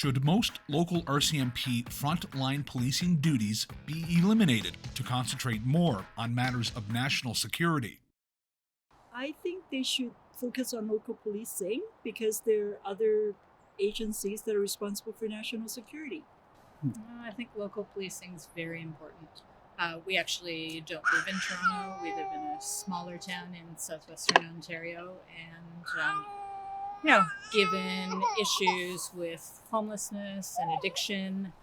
Should most local RCMP frontline policing duties be eliminated to concentrate more on matters of national security? I think they should focus on local policing because there are other agencies that are responsible for national security. I think local policing is very important. We actually don't live in Toronto. We live in a smaller town in southwestern Ontario, and given issues with homelessness and addiction,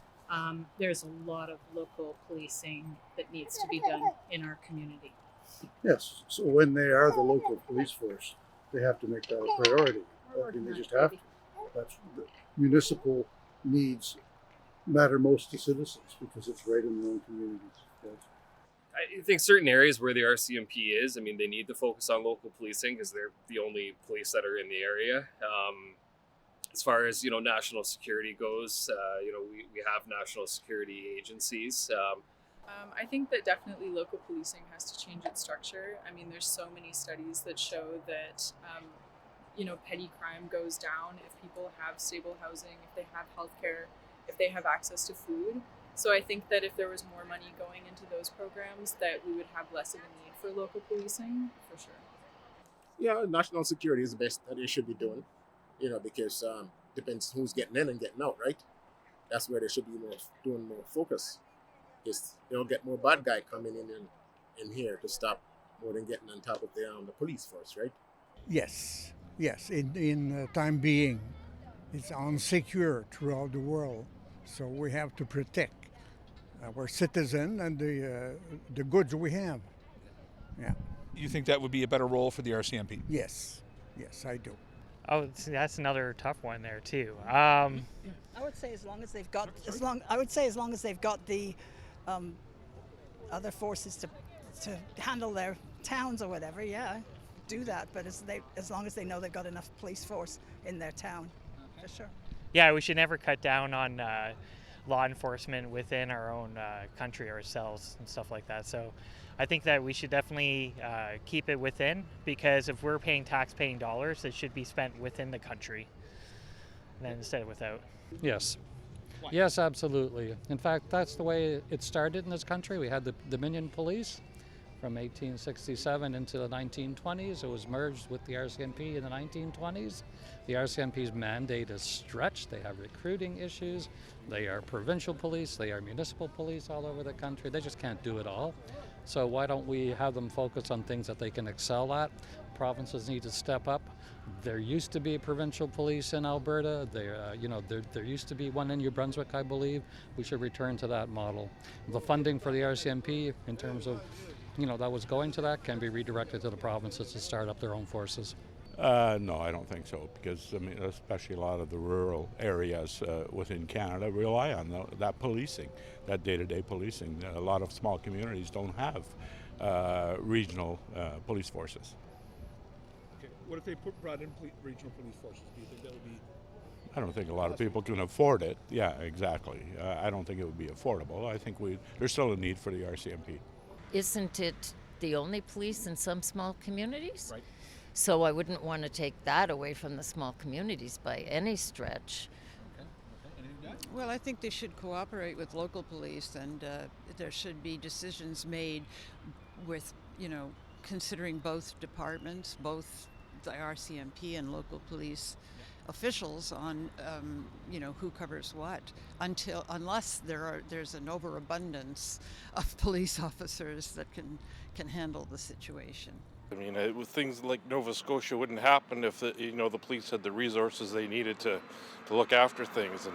there's a lot of local policing that needs to be done in our community. Yes, so when they are the local police force, they have to make that a priority. They just have to. That's the municipal needs matter most to citizens because it's right in their own communities. Yes. I think certain areas where the RCMP is, they need to focus on local policing because they're the only police that are in the area. As far as, national security goes, we have national security agencies. I think that definitely local policing has to change its structure. There's so many studies that show that, petty crime goes down if people have stable housing, if they have healthcare, if they have access to food. So I think that if there was more money going into those programs, that we would have less of a need for local policing, for sure. Yeah, national security is the best that they should be doing, because depends who's getting in and getting out, right? That's where they should be doing more focus. Because they'll get more bad guy coming in here to stop more than getting on top of the police force, right? Yes. In time being, it's unsecure throughout the world, so we have to protect our citizen and the goods we have. Yeah. You think that would be a better role for the RCMP? Yes, I do. Oh, that's another tough one there too. I would say as long as they've got the other forces to handle their towns or whatever, do that. But as long as they know they've got enough police force in their town, for sure. Yeah, we should never cut down on law enforcement within our own country ourselves and stuff like that. So I think that we should definitely keep it within, because if we're paying tax-paying dollars, it should be spent within the country than instead of without. Yes. Yes, absolutely. In fact, that's the way it started in this country. We had the Dominion Police from 1867 into the 1920s. It was merged with the RCMP in the 1920s. The RCMP's mandate is stretched. They have recruiting issues. They are provincial police. They are municipal police all over the country. They just can't do it all. So why don't we have them focus on things that they can excel at? Provinces need to step up. There used to be provincial police in Alberta. There used to be one in New Brunswick, I believe. We should return to that model. The funding for the RCMP, in terms of, that was going to that, can be redirected to the provinces to start up their own forces. No, I don't think so, because especially a lot of the rural areas within Canada rely on that policing, that day-to-day policing. A lot of small communities don't have regional police forces. Okay. What if they brought in regional police forces? Do you think that would be? I don't think a lot of people can afford it. Yeah, exactly. I don't think it would be affordable. I think there's still a need for the RCMP. Isn't it the only police in some small communities? Right. So I wouldn't want to take that away from the small communities by any stretch. Okay. Well, I think they should cooperate with local police, and there should be decisions made with, considering both departments, both the RCMP and local police officials on, who covers what, unless there's an overabundance of police officers that can handle the situation. With things like Nova Scotia wouldn't happen if the police had the resources they needed to look after things. And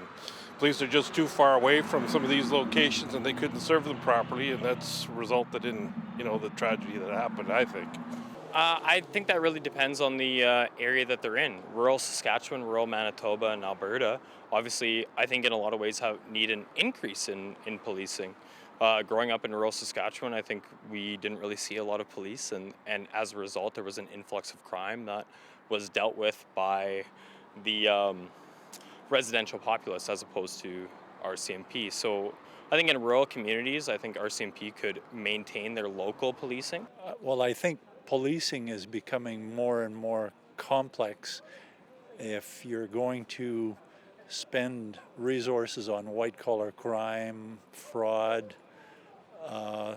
police are just too far away from some of these locations, and they couldn't serve them properly, and that's resulted in the tragedy that happened, I think. I think that really depends on the area that they're in. Rural Saskatchewan, rural Manitoba, and Alberta, obviously, I think in a lot of ways need an increase in policing. Growing up in rural Saskatchewan, I think we didn't really see a lot of police, and as a result, there was an influx of crime that was dealt with by the residential populace as opposed to RCMP. So I think in rural communities, I think RCMP could maintain their local policing. Well, I think policing is becoming more and more complex. If you're going to spend resources on white-collar crime, fraud,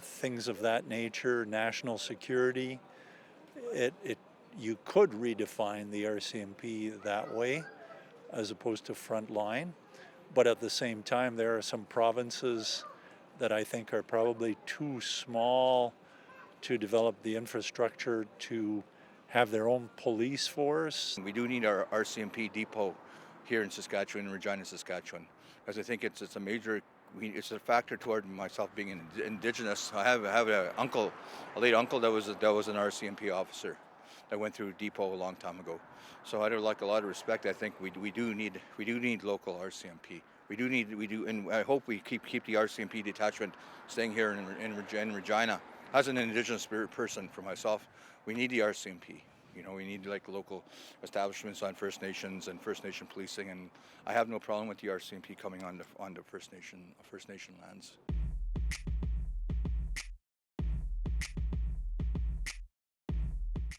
things of that nature, national security. You could redefine the RCMP that way as opposed to frontline, but at the same time there are some provinces that I think are probably too small to develop the infrastructure to have their own police force. We do need our RCMP depot here in Saskatchewan, in Regina, Saskatchewan, because I think it's a major, it's a factor toward myself being Indigenous. I have a late uncle that was an RCMP officer that went through depot a long time ago. So out of like a lot of respect, I think we do need local RCMP. We do, and I hope we keep the RCMP detachment staying here in Regina. As an Indigenous person for myself, we need the RCMP. You know, we need like local establishments on First Nations and First Nation policing, and I have no problem with the RCMP coming onto First Nation lands.